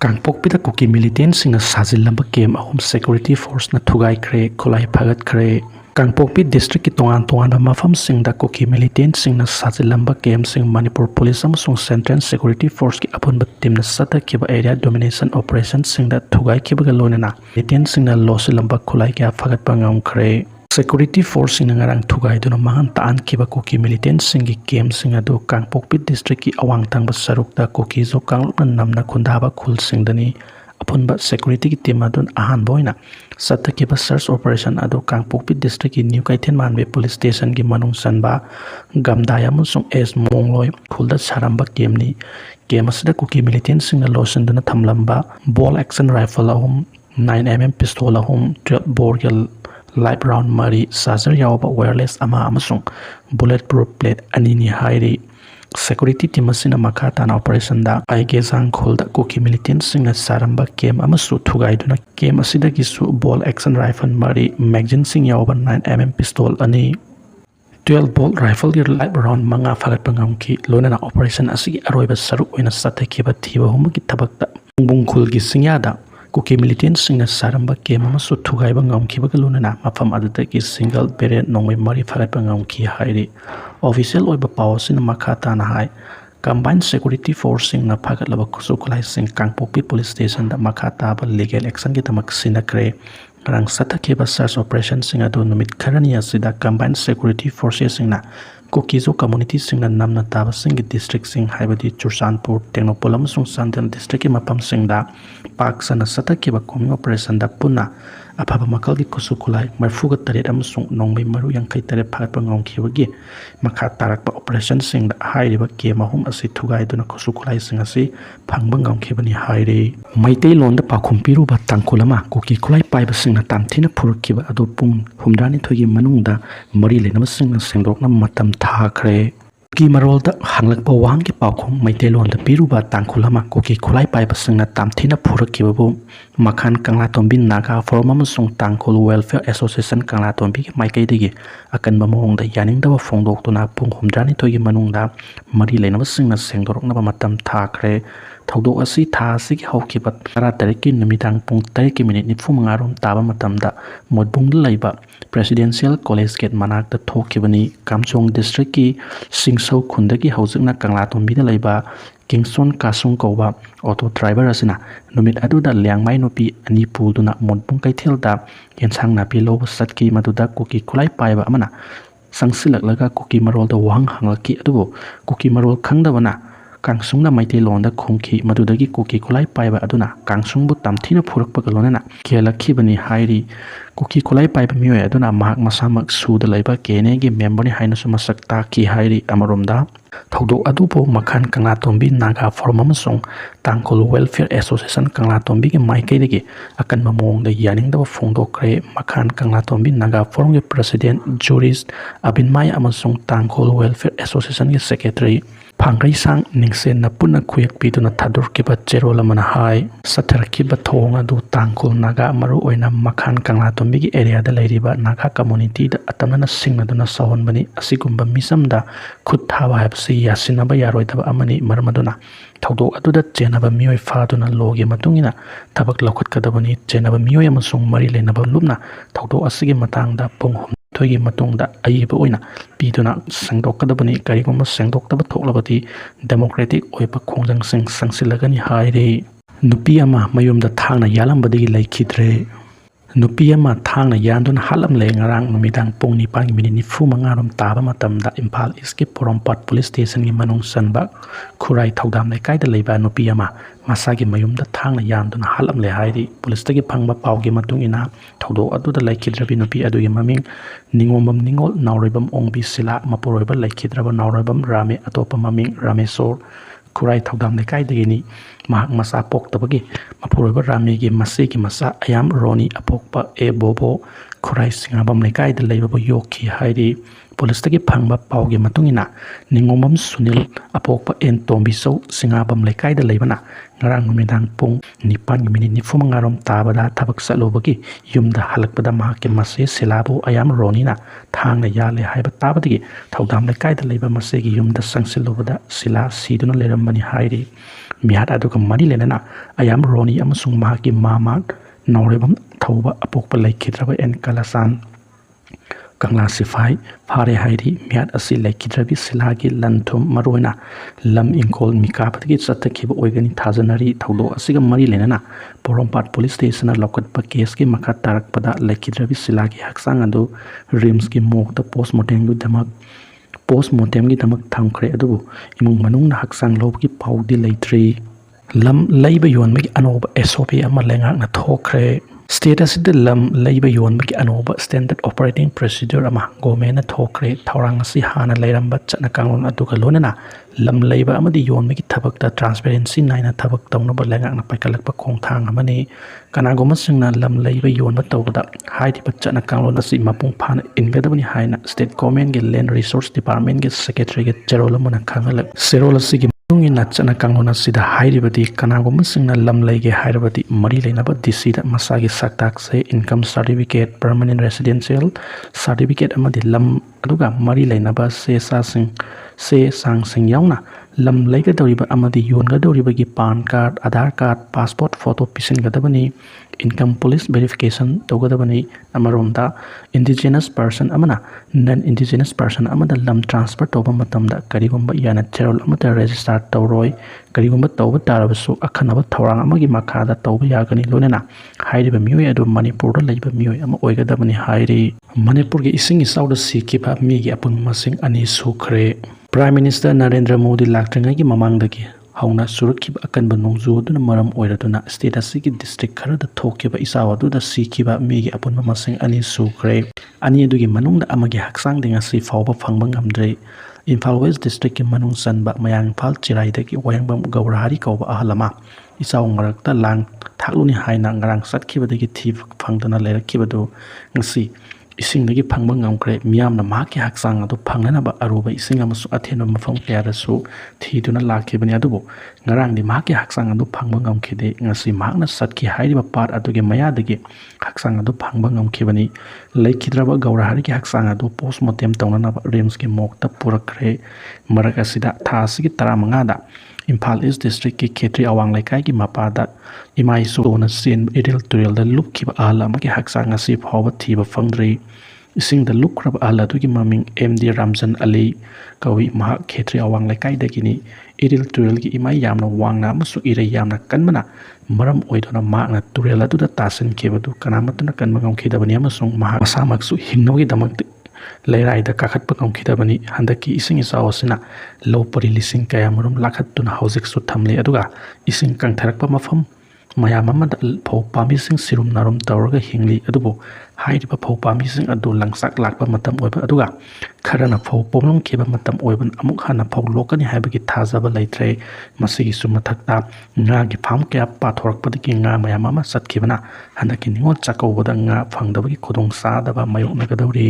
Kangpokpida KUKI militant singa sajilamba game ahum security force na THUGAIKHRE KHUTLAI FANGKHRE Kangpokpi district ki tongan mafam singda KUKI militant singna sajilamba game sing Manipur police amasung central security force ki apunba team na sathakhiba area domination operation singda THUGAIKHRE lonena militant singna losilamba KHUTLAI kya fagatpa ngamkhre security force in ngarang thugai duna mahan taan kiba KUKI militant singi game singa do Kangpokpi district ki awang tangba sarukta KUKI zo Kangla namna khundaba khul singdani apunba security ki team adun ahan boina sathakhiba search operation ado Kangpokpi district ki New Kaithen Manbe police station ki manung sanba gamdaya musung es mongloi khulda saramba game ni game asida KUKI militant singa losen duna thamlamba ball action rifle ahum 9mm pistol ahum 12 bore live round mari charger yawba wireless ama amasung bulletproof plate anini hairi security team asina makha tana operation da aige jang kholda KUKI militant singna saramba game amasu thugai duna game asida gisu ball action rifle mari magazine sing yawba 9mm pistol ani 12 bolt rifle gir live round manga fagat pangam ki lonana operation asigi aroiba saruk oina sathakhiba thiba humgi tabakta bungkhul gi singyada KUKI militant singna saramba game amasu thugaiba ngamkhiba galunana mafam adutagi single parent nongmai mari fagatpa ngamkhi hairi official oiba pawsin makha tana hai combined security force singna phagatlaba kusukulai sing Kangpokpi police station da makha taba legal action ki tamak sinakre rang sathakhiba search operation singa do numit kharani asida combined security forces singna KUKI zo community singna namna taba singi district sing haibadi Churchandpur Tengnopol amasung Sandel district ki mapam singda paksana sathakhiba coming operation da punna afaba makal gi kusukulai marfuga taret amasung nongbai maru yangkai taret phagatpa ngongkhibagi makha tarakpa operation singda hairiba game ahum asi thugai duna kusukulai sing asi phangba ngongkhibani haire maitei londa pakhum piruba tangkhulama KUKI khulai paiba singna tamthina phurkiba adu pung humdani thogi manungda mari lenama singna sengdokna matam THKHRE KUKI marolda hanglakpa wangki paukhum maitelonda piruba tangkhulama KUKI khulai paiba singna tamthina phurkibabu makhan Kangla tombi naga forum amasung tangkhul welfare association Kangla tombi ki maikaidagi akanba mawongda yaningdaba phongdoktuna pung humdrani thogi manungda mari lenaba singna sengdoroknaba matam THKHRE thawdok asi tha asigi hawkiba 13 ki numidang pung 3 ki minute 45 rom taba matamda modbungda laiba presidential college gate manakta thokibani Kamchong district ki Singsau khundagi hawjikna Kangla tombi da laiba Kingson Kasung Koba auto driver asina numit aduda liangmai nupi ani pulduna modbung kaithelda yensang napi lobo satki maduda KUKI khulai paiba amana sangsilaklaga KUKI marolda wang hanglaki adubo KUKI marol khangdabana Kangsungna maite londa khongki madudagi KUKI khulai paiba aduna kangsungbu tamthina phurakpa galonana kelakhibani hairi KUKI khulai paiba mioi aduna mahak masamak suda laiba kene gi member ni haina suma sakta ki hairi amaromda thawdok adubo makhan Kangla tombi naga forum amasung tangkhul welfare association Kangla tombi gi maikaidagi akan mamongda yaningdaba phongdokre makhan Kangla tombi naga forum gi president jurist abinmai amasung tangkhul welfare association gi secretary FANGKHRE sang ningsen na puna kuyak piduna thadur kiba cherola mana hai satharkiba thonga du tangkhul naga maru oina makhan Kangla tombi gi area da lairiba naga community da atamna singna duna sahon bani asigumba misamda khut thaba habsi yasinaba yaroidaba amani marmaduna thawdok aduda chenaba mioi faduna logi matungina thabak lokhatkadabani chenaba mioi amasung mari lenaba lupna thawdok asigi matangda pung thoigi matungda aiba oina piduna sangdokadabani karigoma sangdoktaba thoklabati democratic oiba khongjang sing sangsilagani haire nupi ama mayumda thangna yalambadigi laikhidre nupi ama thangna yanduna halamle ngarang numidang pung 9:45 rom taba matamda Imphal East ki Porompat police station gi manung sanba khurai thaudam lekai da leiba nupi ama masagi mayumda thangna yanduna halamle hairi police tagi phangba pawgi matungina thawdok aduda laikhidrabi nupi adugi maming ningombam ningol nauribam ongbi sila maporoiba laikhidraba nauribam rame atopa maming ramesor khurai thaudam lekai dagini mahak masa poktabagi maporoiba rame gi masi gi masa ayam roni apokpa e bobo khurai singabam lekai da leiba yokhi hairi police tagi phangba pawgi matungina ningombam sunil apokpa en tombi so singabam lekai da leibana ngarang numidang pung 9:45 rom tabada thabak salobagi yumda halakpada mahake mase silabu ayam ronina thangna yale haiba tabadigi thaudam lekai da leiba masegi yumda sangsilobada sila siduna lerambani hairi ꯃꯤꯌꯥꯠ ꯑꯗꯨꯒ ꯃꯔꯤ ꯂꯩꯅꯅ ꯑꯌꯥꯝ ꯔꯣꯅꯤ ꯑꯃꯁꯨꯡ ꯃꯍꯥꯛꯀꯤ ꯃꯃꯥ ꯅꯥꯎꯔꯦꯝꯕꯝ ꯊꯧꯕ ꯑꯄꯣꯛꯄ ꯂꯩꯈꯤꯗ꯭ꯔꯕ and ꯀꯂꯥꯆꯥꯟ ꯀꯪꯂꯥ ꯁꯤꯐꯥꯏ ꯐꯥꯔꯦ ꯍꯥꯏꯔꯤ ꯃꯤꯌꯥꯠ ꯑꯁꯤ ꯂꯩꯈꯤꯗ꯭ꯔꯕꯤ ꯁꯤꯂꯥꯒꯤ ꯂꯟ ꯊꯨꯝ ꯃꯔꯨꯑꯣꯏꯅ ꯂꯝ ꯏꯪꯈꯣꯜ ꯃꯤꯀꯥꯕꯗꯒꯤ ꯆꯠꯊꯈꯤꯕ ꯑꯣꯏꯒꯅꯤ ꯊꯥꯖꯅꯔꯤ ꯊꯧꯗꯣꯛ ꯑꯁꯤꯒ ꯃꯔꯤ ꯂꯩꯅꯅ ꯄꯣꯔꯣꯝꯄꯥꯠ ꯄꯨꯂꯤꯁ ꯁ꯭ꯇꯦꯁꯟꯅ ꯂꯧꯈꯠꯄ ꯀꯦꯁꯀꯤ ꯃꯈꯥ ꯇꯥꯔꯛꯄꯗ ꯂꯩꯈꯤꯗ꯭ꯔꯕꯤ ꯁꯤꯂꯥꯒꯤ ꯍꯛꯆꯥꯡ ꯑꯗꯨ ꯔꯤꯝꯁꯀꯤ ꯃꯣꯔꯒꯇ ꯄꯣꯁꯃꯣꯔꯇꯦꯝꯒꯤꯗꯃꯛ ꯊꯝꯈ꯭ꯔꯦ ꯑꯗꯨꯕꯨ ꯏꯃꯨꯡ ꯃꯅꯨꯡꯅ ꯍꯛꯆꯥꯡ ꯂꯧꯕꯒꯤ ꯄꯥꯎꯗꯤ ꯂꯩꯇ꯭ꯔꯤ ꯂꯝ ꯂꯩꯕ ꯌꯣꯟꯕꯒꯤ ꯑꯅꯧꯕ SOP ꯑꯃ ꯂꯩꯉꯥꯛꯅ ꯊꯣꯛꯈ꯭ꯔꯦ ꯁ꯭ꯇꯦꯠ ꯑꯁꯤꯗ ꯂꯝ ꯂꯩꯕ ꯌꯣꯟꯕꯒꯤ ꯑꯅꯧꯕ ꯁ꯭ꯇꯦꯟꯗꯔꯠ ꯑꯣꯄꯔꯦꯇꯤꯡ ꯄ꯭ꯔꯣꯁꯤꯗ꯭ꯌꯨꯔ ꯑꯃ ꯒꯣꯔꯃꯦꯟꯅ ꯊꯣꯛꯈ꯭ꯔꯦ ꯊꯧꯔꯥꯡ ꯑꯁꯤ ꯍꯥꯟꯅ ꯂꯩꯔꯝꯕ ꯆꯠꯅ ꯀꯥꯡꯂꯣꯟ ꯑꯗꯨꯒ ꯂꯣꯏꯅꯅ ꯂꯝ ꯂꯩꯕ ꯑꯃꯗꯤ ꯌꯣꯟꯕꯒꯤ ꯊꯕꯛꯇ ꯇ꯭ꯔꯥꯟꯁꯄꯦꯔꯦꯟꯁꯤ ꯅꯥꯏꯅ ꯊꯕꯛ ꯇꯧꯅꯕ ꯂꯩꯉꯥꯛꯅ ꯄꯥꯏꯈꯠꯂꯛꯄ ꯈꯣꯡꯊꯥꯡ ꯑꯃꯅꯤ ꯀꯅꯥꯒꯨꯝꯕꯁꯤꯡꯅ ꯂꯝ ꯂꯩꯕ ꯌꯣꯟꯕ ꯇꯧꯕꯗ ꯍꯥꯏꯔꯤꯕ ꯆꯠꯅ ꯀꯥꯡꯂꯣꯟ ꯑꯁꯤ ꯃꯄꯨꯡ ꯐꯥꯅ ꯏꯟꯒꯗꯕꯅꯤ ꯍꯥꯏꯅ ꯁ꯭ꯇꯦꯠ ꯒꯣꯔꯃꯦꯟꯒꯤ ꯂꯦꯟ ꯔꯤꯁꯣꯔꯁ ꯗꯤꯄꯥꯔꯠꯃꯦꯟꯒꯤ ꯁꯦꯀ꯭ꯔꯦꯇꯔꯤꯒꯤ ꯆꯦꯔꯣꯜ ꯑꯃꯅ ꯈꯪꯍꯜꯂꯛ ꯆꯦꯔꯣꯜ ꯑꯁꯤꯒꯤ ꯃꯇꯨꯡꯏꯟꯅ ꯆꯠꯅ ꯀꯥꯡꯂꯣꯟ ꯑꯁꯤꯗ ꯍꯥꯏꯔꯤꯕꯗꯤ ꯀꯅꯥꯒꯨꯝꯕꯁꯤꯡꯅ ꯂꯝ ꯂꯩꯒꯦ ꯍꯥꯏꯔꯕꯗꯤ ꯃꯔꯤ ꯂꯩꯅꯕ DCꯗ ꯃꯁꯥꯒꯤ ꯁꯛꯇꯥꯛꯁꯦ income certificate permanent residential certificate ꯑꯃꯗꯤ ꯂꯝ ꯑꯗꯨꯒ ꯃꯔꯤ ꯂꯩꯅꯕ ꯆꯦ ꯆꯥꯡꯁꯤꯡ ꯌꯥꯎꯅ ꯂꯝ ꯂꯩꯒꯗꯧꯔꯤꯕ ꯑꯃꯗꯤ ꯌꯣꯟꯒꯗꯧꯔꯤꯕꯒꯤ PAN card Aadhaar card passport photo ꯄꯤꯁꯤꯟꯒꯗꯕꯅꯤ ꯏꯟꯀꯝ ꯄꯨꯂꯤꯁ ꯚꯦꯔꯤꯐꯤꯀꯦꯁꯟ ꯇꯧꯒꯗꯕꯅꯤ ꯑꯃꯔꯣꯝꯗ ꯏꯟꯗꯤꯖꯤꯅꯁ ꯄꯔꯁꯟ ꯑꯃꯅ ꯅꯟ ꯏꯟꯗꯤꯖꯤꯅꯁ ꯄꯔꯁꯟ ꯑꯃꯗ ꯂꯝ ट्रांसफर ꯇꯧꯕ ꯃꯇꯝꯗ ꯀꯔꯤꯒꯨꯝꯕ ꯆꯦꯔꯣꯜ ꯑꯃꯗ ꯔꯦꯖꯤꯁꯇꯔ ꯇꯧꯔꯣꯏ ꯀꯔꯤꯒꯨꯝꯕ ꯇꯧꯕ ꯇꯥꯔꯕꯁꯨ ꯑꯈꯟꯅꯕ ꯊꯧꯔꯥꯡ ꯑꯃꯒꯤ ꯃꯈꯥꯗ ꯇꯧꯕ ꯌꯥꯒꯅꯤ ꯂꯣꯏꯅꯅ ꯍꯥꯏꯔꯤꯕ ꯃꯤꯑꯣꯏ ꯑꯗꯨ ꯃꯅꯤꯄꯨꯔꯗ ꯂꯩꯕ ꯃꯤꯑꯣꯏ ꯑꯃ ꯑꯣꯏꯒꯗꯕꯅꯤ ꯍꯥꯏꯔꯤ ꯃꯅꯤꯄꯨꯔꯒꯤ ꯏꯁꯤꯡ ꯏꯆꯥꯎꯗ ꯁꯤꯈꯤꯕ ꯃꯤꯒꯤ ꯑꯄꯨꯟꯕ ꯃꯁꯤꯡ 2 ꯁꯨꯈ꯭ꯔꯦ ꯄ꯭ꯔꯥꯏꯝ ꯃꯤꯅꯤꯁꯇꯔ ꯅꯔꯦꯟꯗ꯭ꯔ ꯃꯣꯗꯤ ꯂꯥꯛꯇ꯭ꯔꯤꯉꯩꯒꯤ ꯃꯃꯥꯡꯗꯒꯤ ꯍꯧꯅ ꯆꯨꯔꯛꯈꯤꯕ ꯑꯀꯟꯕ ꯅꯣꯡꯖꯨ ꯑꯗꯨꯅ ꯃꯔꯝ ꯑꯣꯏꯔꯗꯨꯅ ꯁ꯭ꯇꯦꯠ ꯑꯁꯤꯒꯤ ꯗꯤꯁꯇ꯭ꯔꯤꯛ ꯈꯔꯗ ꯊꯣꯛꯈꯤꯕ ꯏꯆꯥꯎ ꯑꯗꯨꯗ ꯁꯤꯈꯤꯕ ꯃꯤꯒꯤ ꯑꯄꯨꯟꯕ ꯃꯁꯤꯡ 2 ꯁꯨꯈ꯭ꯔꯦ ꯑꯅꯤ ꯑꯗꯨꯒꯤ ꯃꯅꯨꯡꯗ ꯑꯃꯒꯤ ꯍꯛꯆꯥꯡꯗꯤ ꯉꯁꯤ ꯐꯥꯎꯕ ꯐꯪꯕ ꯉꯝꯗ꯭ꯔꯤ ꯏꯝꯐꯥꯜ ꯋꯦꯁ ꯗꯤꯁꯇ꯭ꯔꯤꯛꯀꯤ ꯃꯅꯨꯡ ꯆꯟꯕ ꯃꯌꯥꯡ ꯏꯝꯐꯥꯜ ꯆꯤꯔꯥꯏꯗꯒꯤ ꯋꯥꯍꯦꯡꯕꯝ ꯒꯧꯔꯍꯥꯔꯤ ꯀꯧꯕ ꯑꯍꯜ ꯑꯃ ꯏꯆꯥꯎ ꯃꯔꯛꯇ ꯂꯥꯡ ꯊꯥꯛꯂꯨꯅꯤ ꯍꯥꯏꯅ ꯉꯔꯥꯡ ꯆꯠꯈꯤꯕꯗꯒꯤ ꯊꯤꯕ ꯐꯪꯗꯅ ꯂꯩꯔꯛꯈꯤꯕꯗꯨ ꯉꯁꯤ ꯏꯁꯤꯡꯗꯒꯤ ꯐꯪꯕ ꯉꯝꯈ꯭ꯔꯦ ꯃꯤꯌꯥꯝꯅ ꯃꯍꯥꯛꯀꯤ ꯍꯛꯆꯥꯡ ꯑꯗꯨ ꯐꯪꯅꯅꯕ ꯑꯔꯨꯕ ꯏꯁꯤꯡ ꯑꯃꯁꯨꯡ ꯑꯊꯦꯟꯕ ꯃꯐꯝ ꯀꯌꯥꯗꯁꯨ ꯊꯤꯗꯨꯅ ꯂꯥꯛꯈꯤꯕꯅꯤ ꯑꯗꯨꯕꯨ ꯉꯔꯥꯡꯗꯤ ꯃꯍꯥꯛꯀꯤ ꯍꯛꯆꯥꯡ ꯑꯗꯨ ꯐꯪꯕ ꯉꯝꯈꯤꯗꯦ ꯉꯁꯤ ꯃꯍꯥꯛꯅ ꯆꯠꯈꯤ ꯍꯥꯏꯔꯤꯕ ꯄꯥꯠ ꯑꯗꯨꯒꯤ ꯃꯌꯥꯗꯒꯤ ꯍꯛꯆꯥꯡ ꯑꯗꯨ ꯐꯪꯕ ꯉꯝꯈꯤꯕꯅꯤ ꯂꯩꯈꯤꯗ꯭ꯔꯕ ꯒꯧꯔꯍꯥꯔꯤꯒꯤ ꯍꯛꯆꯥꯡ ꯑꯗꯨ ꯄꯣꯁꯃꯣꯔꯇꯦꯝ ꯇꯧꯅꯅꯕ ꯔꯤꯝꯁꯀꯤ ꯃꯣꯔꯒꯇ ꯄꯨꯔꯛꯈ꯭ꯔꯦ ꯃꯔꯛ ꯑꯁꯤꯗ ꯊꯥ ꯑꯁꯤꯒꯤ 15ꯗ ꯏꯝꯐꯥꯜ ꯏꯁ ꯗꯤꯁꯇ꯭ꯔꯤꯛꯀꯤ ꯈꯦꯇ꯭ꯔꯤ ꯑꯋꯥꯡ ꯂꯩꯀꯥꯏꯒꯤ ꯃꯄꯥꯗ ꯏꯃꯥꯏꯁꯣꯅ ꯆꯦꯟꯕ ꯏꯔꯤꯜ ꯇꯨꯔꯦꯜꯗ ꯂꯨꯞꯈꯤꯕ ꯑꯍꯜ ꯑꯃꯒꯤ ꯍꯛꯆꯥꯡ ꯉꯁꯤ ꯐꯥꯎꯕ ꯊꯤꯕ ꯐꯪꯗ꯭ꯔꯤ ꯏꯁꯤꯡꯗ ꯂꯨꯞꯈ꯭ꯔꯕ ꯑꯍꯜ ꯑꯗꯨꯒꯤ ꯃꯃꯤꯡ MD ꯔꯥꯝꯖꯟ ꯑꯂꯤ ꯀꯧꯏ ꯃꯍꯥꯛ ꯈꯦꯇ꯭ꯔꯤ ꯑꯋꯥꯡ ꯂꯩꯀꯥꯏꯗꯒꯤꯅꯤ ꯏꯔꯤꯜ ꯇꯨꯔꯦꯜꯒꯤ ꯏꯃꯥꯏ ꯌꯥꯝꯅ ꯋꯥꯡꯅ ꯑꯃꯁꯨꯡ ꯏꯔꯩ ꯌꯥꯝꯅ ꯀꯟꯕꯅ ꯃꯔꯝ ꯑꯣꯏꯗꯨꯅ ꯃꯍꯥꯛꯅ ꯇꯨꯔꯦꯜ ꯑꯗꯨꯗ ꯇꯥꯁꯤꯟꯈꯤꯕꯗꯨ ꯀꯅꯥꯃꯠꯇꯅ ꯀꯟꯕ ꯉꯝꯈꯤꯗꯕꯅꯤ ꯑꯃꯁꯨꯡ ꯃꯍꯥꯛ ꯃꯁꯥꯃꯛꯁꯨ ꯍꯤꯡꯅꯕꯒꯤꯗꯃꯛꯇ ꯂꯩꯔꯥꯏꯗ ꯀꯥꯈꯠꯄ ꯉꯝꯈꯤꯗꯕꯅꯤ ꯍꯟꯗꯛꯀꯤ ꯏꯁꯤꯡ ꯏꯆꯥꯎ ꯑꯁꯤꯅ ꯂꯧ ꯄꯔꯤ ꯂꯤꯁꯤꯡ ꯀꯌꯥꯃꯔꯨꯝ ꯂꯥꯛꯈꯠꯇꯨꯅ ꯍꯧꯖꯤꯛꯁꯨ ꯊꯝꯂꯤ ꯑꯗꯨꯒ ꯏꯁꯤꯡ ꯀꯪꯊꯔꯛꯄ ꯃꯐꯝ ꯃꯌꯥꯝ ꯑꯃꯗ ꯐꯧ ꯄꯥꯝꯕꯤꯁꯤꯡ ꯁꯤꯔꯨꯝ ꯅꯥꯔꯨꯝ ꯇꯧꯔꯒ ꯍꯤꯡꯂꯤ ꯑꯗꯨꯕꯨ ꯍꯥꯏꯔꯤꯕ ꯐꯧ ꯄꯥꯝꯕꯤꯁꯤꯡ ꯑꯗꯨ ꯂꯪꯆꯥꯛ ꯂꯥꯛꯄ ꯃꯇꯝ ꯑꯣꯏꯕ ꯑꯗꯨꯒ ꯈꯔꯅ ꯐꯧ ꯄꯣꯝꯂꯝꯈꯤꯕ ꯃꯇꯝ ꯑꯣꯏꯕꯅ ꯑꯃꯨꯛ ꯍꯟꯅ ꯐꯧ ꯂꯣꯛꯀꯅꯤ ꯍꯥꯏꯕꯒꯤ ꯊꯥꯖꯕ ꯂꯩꯇ꯭ꯔꯦ ꯃꯁꯤꯒꯤꯁꯨ ꯃꯊꯛꯇ ꯉꯥꯒꯤ ꯐꯥꯝ ꯀꯌꯥ ꯄꯥꯊꯣꯔꯛꯄꯗꯒꯤ ꯉꯥ ꯃꯌꯥꯝ ꯑꯃ ꯆꯠꯈꯤꯕꯅ ꯍꯟꯗꯛꯀꯤ ꯅꯤꯉꯣꯜ ꯆꯥꯛꯀꯧꯕꯗ ꯉꯥ ꯐꯪꯗꯕꯒꯤ ꯈꯨꯗꯣꯡꯆꯥꯗꯕ ꯃꯥꯌꯣꯛꯅꯒꯗꯧꯔꯤ